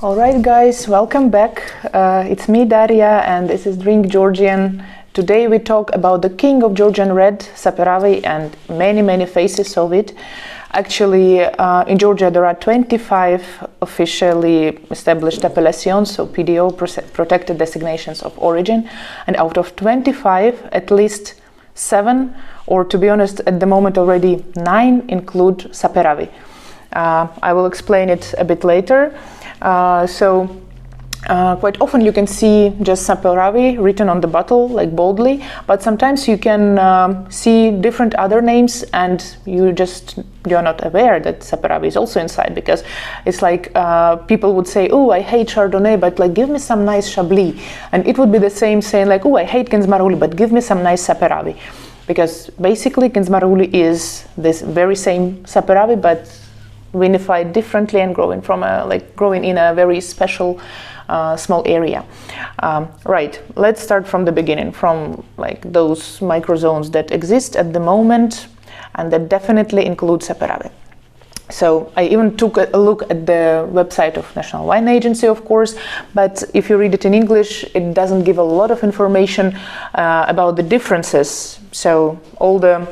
Alright guys, welcome back. It's me Daria and this is Drink Georgian. Today we talk about the king of Georgian red, Saperavi, and many faces of it. Actually, in Georgia there are 25 officially established appellations, so PDO, protected designations of origin, and out of 25, at least 7, or to be honest, at the moment already 9 include Saperavi. I will explain it a bit later. Quite often you can see just Saperavi written on the bottle, like boldly, but sometimes you can see different other names and you're not aware that Saperavi is also inside, because it's like people would say, oh, I hate Chardonnay, but like give me some nice Chablis, and it would be the same saying like, oh, I hate Kinzmaruli, but give me some nice Saperavi, because basically Kinzmaruli is this very same Saperavi, but vinified differently and growing in a very special small area. Right, let's start from the beginning, from like those microzones that exist at the moment and that definitely include Saperavi. So I even took a look at the website of National Wine Agency, of course, but if you read it in English, it doesn't give a lot of information about the differences. So all the,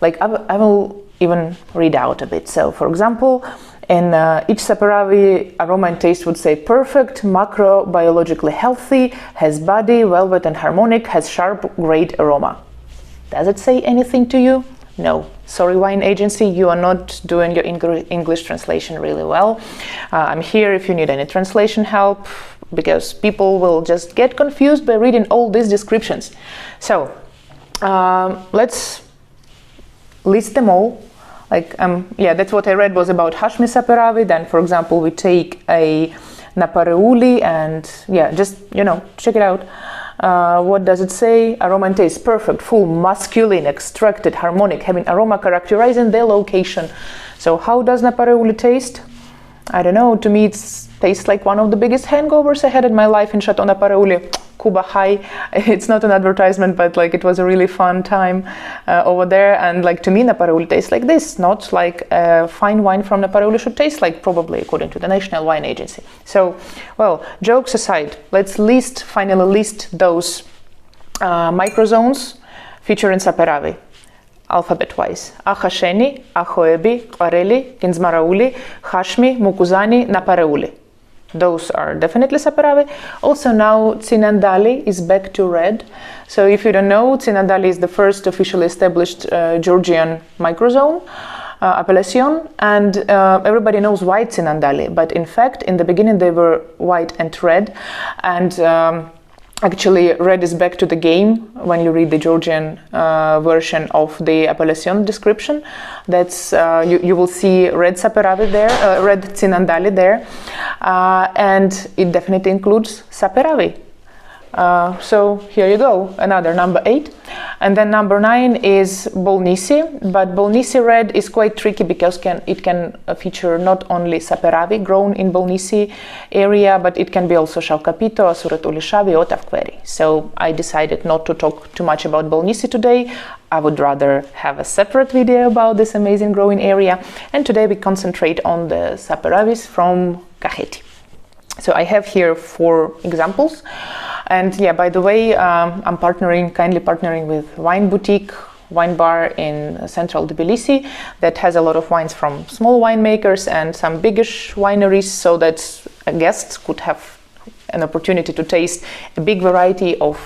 I will even read out a bit. So for example, in each Saperavi, aroma and taste would say perfect, macrobiologically healthy, has body, velvet and harmonic, has sharp, great aroma. Does it say anything to you? No. Sorry, Wine Agency, you are not doing your English translation really well. I'm here if you need any translation help, because people will just get confused by reading all these descriptions. So let's list them all. That's what I read was about Hashmi Saperavi. Then, for example, we take a Napareuli and check it out. What does it say? Aroma and taste, perfect, full, masculine, extracted, harmonic, having aroma characterizing their location. So how does Napareuli taste? I don't know, to me it tastes like one of the biggest hangovers I had in my life in Chateau Napareuli. Cuba High. It's not an advertisement, but it was a really fun time over there. And to me, Napareuli tastes like this, not like a fine wine from Napareuli should taste like, probably according to the National Wine Agency. So, well, jokes aside, let's finally list those microzones featuring Saperavi, alphabet-wise. Achasheni, Achoebi, Kvareli, Kinzmarauli, Hashmi, Mukuzani, Napareuli. Those are definitely Saperavi. Also now Tsinandali is back to red. So if you don't know, Tsinandali is the first officially established Georgian microzone appellation, and everybody knows white Tsinandali, but in fact in the beginning they were white and red, and actually red is back to the game when you read the Georgian version of the appellation description. That's you will see red Saperavi there, red Tsinandali there, and it definitely includes Saperavi. So here you go, another number 8. And then number 9 is Bolnisi, but Bolnisi red is quite tricky because it can feature not only Saperavi grown in Bolnisi area, but it can be also Shavkapito, Asurat Ulishavi, Otavqueri. So I decided not to talk too much about Bolnisi today. I would rather have a separate video about this amazing growing area. And today we concentrate on the Saperavis from Kakheti. So I have here 4 examples. And yeah, by the way, I'm kindly partnering with Wine Boutique, wine bar in central Tbilisi that has a lot of wines from small winemakers and some biggish wineries, so that guests could have an opportunity to taste a big variety of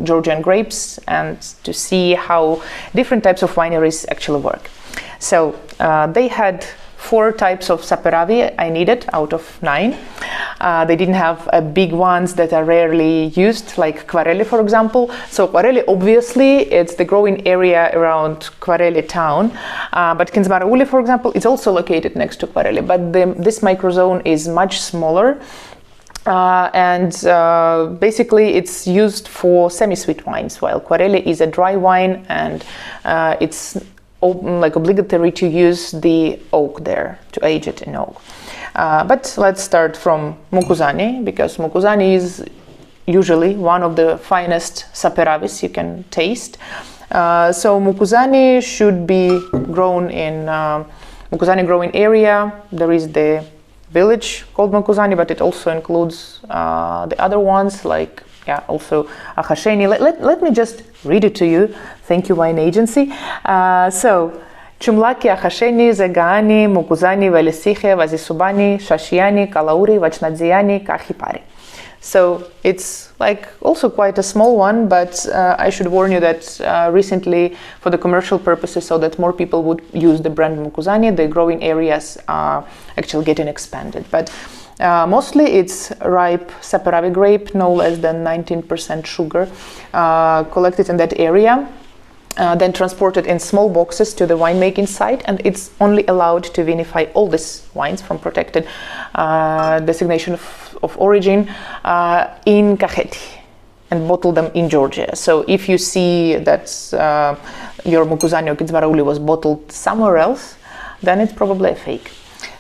Georgian grapes and to see how different types of wineries actually work. So they had 4 types of Saperavi I needed out of 9. They didn't have big ones that are rarely used, like Kvareli, for example. So Kvareli, obviously, it's the growing area around Kvareli town. But Kinzmarauli, for example, is also located next to Kvareli. But this microzone is much smaller. Basically it's used for semi-sweet wines, while Kvareli is a dry wine, and it's obligatory to use the oak there, to age it in oak. But let's start from Mukuzani, because Mukuzani is usually one of the finest Saperavis you can taste. So Mukuzani should be grown in Mukuzani growing area. There is the village called Mukuzani, but it also includes the other ones, like also Akhasheni. Let me just read it to you. Thank you, wine agency. So Chumlaki, Akhasheni, Zegaani, Mukuzani, Velisiche, Vazisubani, Shashiani, Kalauri, Vachnadziani, Kahipari. So it's like also quite a small one, but I should warn you that recently, for the commercial purposes, so that more people would use the brand Mukuzani, the growing areas are actually getting expanded. But mostly it's ripe Saperavi grape, no less than 19% sugar, collected in that area. Then transported in small boxes to the winemaking site, and it's only allowed to vinify all these wines from protected designation of origin in Kakheti and bottle them in Georgia. So if you see that your Mukuzani or Kindzmarauli was bottled somewhere else, then it's probably a fake.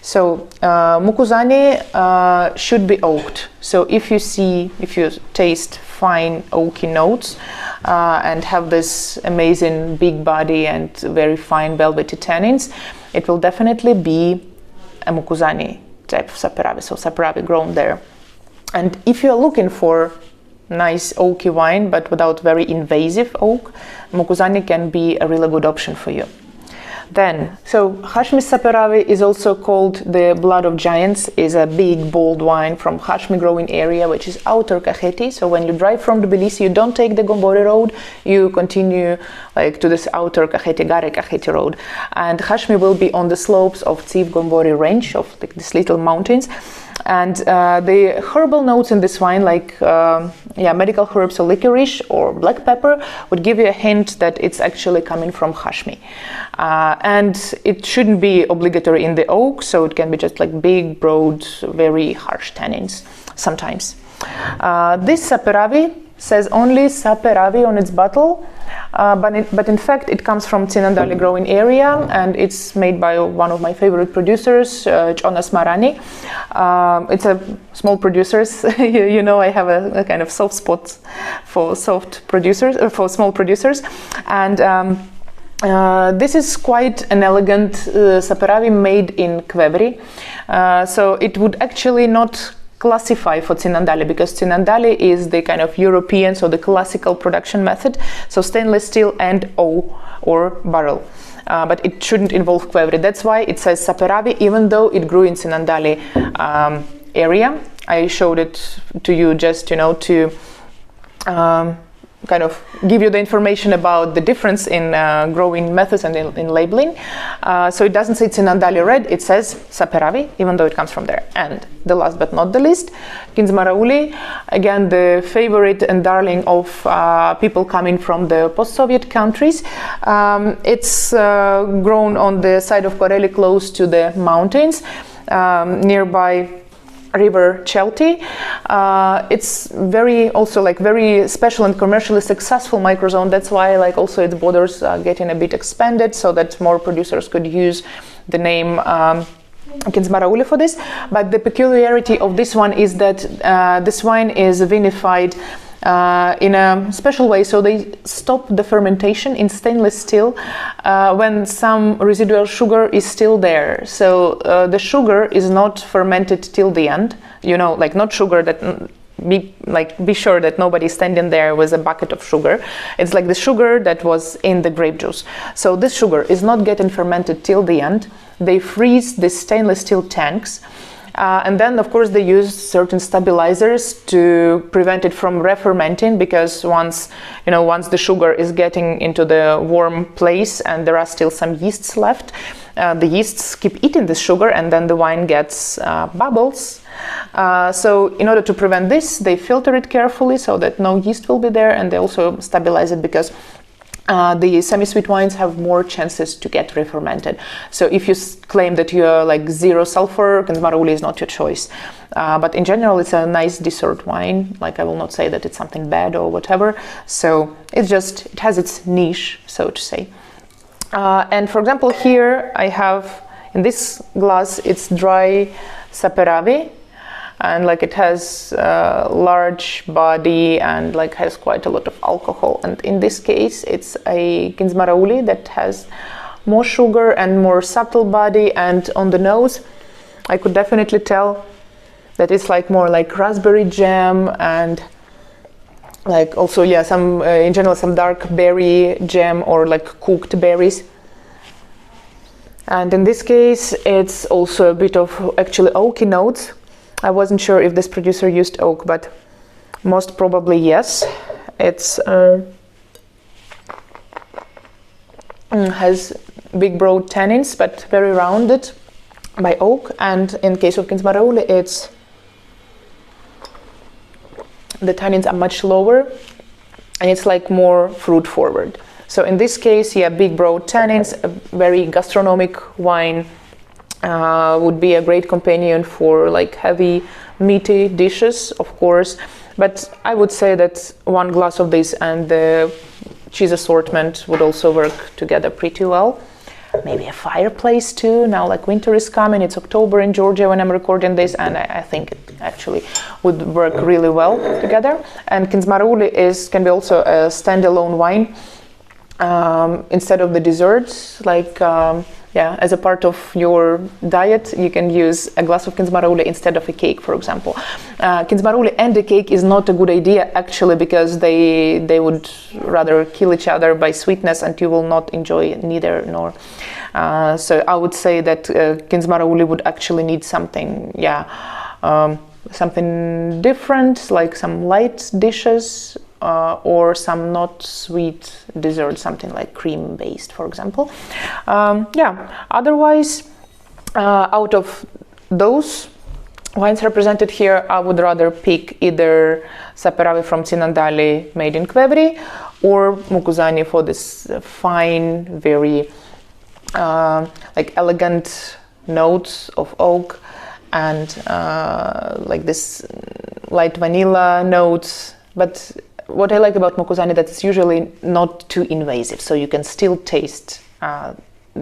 So Mukuzani should be oaked. So if you taste fine oaky notes and have this amazing big body and very fine velvety tannins, it will definitely be a Mukuzani type of Saperavi, so Saperavi grown there. And if you're looking for nice oaky wine but without very invasive oak, Mukuzani can be a really good option for you. Then, so Hashmi Saperavi is also called the Blood of Giants, is a big, bold wine from Hashmi growing area, which is outer Kakheti. So when you drive from Tbilisi, you don't take the Gombori road, you continue like to this outer Kakheti, Gare Kakheti road. And Hashmi will be on the slopes of Tsiv Gombori range, of like these little mountains. And the herbal notes in this wine, like medical herbs or licorice or black pepper, would give you a hint that it's actually coming from Hashmi. And it shouldn't be obligatory in the oak, so it can be just like big, broad, very harsh tannins sometimes. This Saperavi says only Saperavi on its bottle, but in fact it comes from Tsinandali growing area, and it's made by one of my favorite producers, Jonas Marani. It's a small producers. you know, I have a kind of soft spot for soft producers, for small producers, and this is quite an elegant Saperavi made in Kvebri. So it would actually not classify for Tsinandali, because Tsinandali is the kind of European, so the classical production method, so stainless steel and or barrel. But it shouldn't involve Kvebri. That's why it says Saperavi, even though it grew in Tsinandali area. I showed it to you just, to kind of give you the information about the difference in growing methods and in labeling. So it doesn't say Tsinandali red, it says Saperavi, even though it comes from there. And the last but not the least, Kindzmarauli, again the favorite and darling of people coming from the post-Soviet countries. It's grown on the side of Kareli, close to the mountains, nearby River Chelty. It's very special and commercially successful microzone. That's why also its borders are getting a bit expanded, so that more producers could use the name Kindzmarauli for this. But the peculiarity of this one is that this wine is vinified in a special way, so they stop the fermentation in stainless steel when some residual sugar is still there. So the sugar is not fermented till the end, not sugar that be sure that nobody's standing there with a bucket of sugar. It's like the sugar that was in the grape juice. So this sugar is not getting fermented till the end. They freeze the stainless steel tanks. And then, of course, they use certain stabilizers to prevent it from re-fermenting, because once the sugar is getting into the warm place and there are still some yeasts left, the yeasts keep eating this sugar, and then the wine gets bubbles. So in order to prevent this, they filter it carefully so that no yeast will be there, and they also stabilize it because the semi-sweet wines have more chances to get re-fermented. So if you claim that you're zero sulfur, Kindzmarauli is not your choice. But in general, it's a nice dessert wine. I will not say that it's something bad or whatever. So it has its niche, so to say. And for example, here I have, in this glass, it's dry Saperavi. And it has a large body and has quite a lot of alcohol. And in this case, it's a Kindzmarauli that has more sugar and more subtle body. And on the nose, I could definitely tell that it's like more like raspberry jam, and like also, yeah, some in general some dark berry jam or like cooked berries. And in this case, it's also a bit of actually oaky notes. I wasn't sure if this producer used oak, but most probably yes. It's has big broad tannins, but very rounded by oak. And in case of Kinzmarauli, it's the tannins are much lower, and it's like more fruit forward. So in this case, yeah, big broad tannins, a very gastronomic wine, would be a great companion for like heavy meaty dishes, of course. But I would say that one glass of this and the cheese assortment would also work together pretty well. Maybe a fireplace too. Now like winter is coming, it's October in Georgia when I'm recording this, and I think it actually would work really well together. And Kinzmarauli can be also a standalone wine. Instead of the desserts, like yeah, as a part of your diet, you can use a glass of Kinzmarauli instead of a cake, for example. Kinzmarauli and a cake is not a good idea actually, because they would rather kill each other by sweetness, and you will not enjoy neither nor. So I would say that Kinzmarauli would actually need something, yeah, something different, like some light dishes. Or some not sweet dessert, something like cream based, for example. Yeah, otherwise, out of those wines represented here, I would rather pick either Saperavi from Tsinandali made in Kvevri, or Mukuzani for this fine, very like elegant notes of oak, and like this light vanilla notes. But what I like about Mukuzani, that it's usually not too invasive, so you can still taste the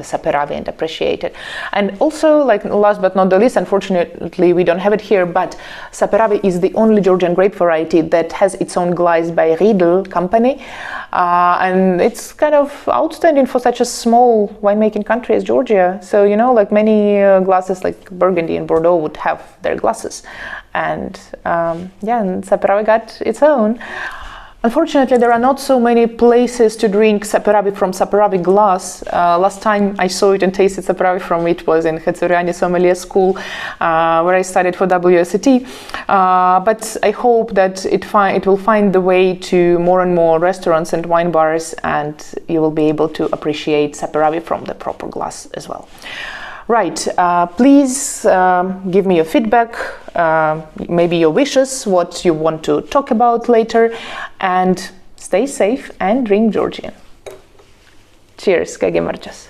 Saperavi and appreciate it. And also, like last but not the least, unfortunately we don't have it here, but Saperavi is the only Georgian grape variety that has its own glass by Riedel company, and it's kind of outstanding for such a small winemaking country as Georgia. So you know, like many glasses like Burgundy and Bordeaux would have their glasses, and yeah, and Saperavi got its own. Unfortunately, there are not so many places to drink Saperavi from Saperavi glass. Last time I saw it and tasted Saperavi from it was in Hetsuriani Sommelier School, where I studied for WSET. But I hope that it will find the way to more and more restaurants and wine bars, and you will be able to appreciate Saperavi from the proper glass as well. Right, please give me your feedback, maybe your wishes, what you want to talk about later, and stay safe and drink Georgian. Cheers, Kage Marchas.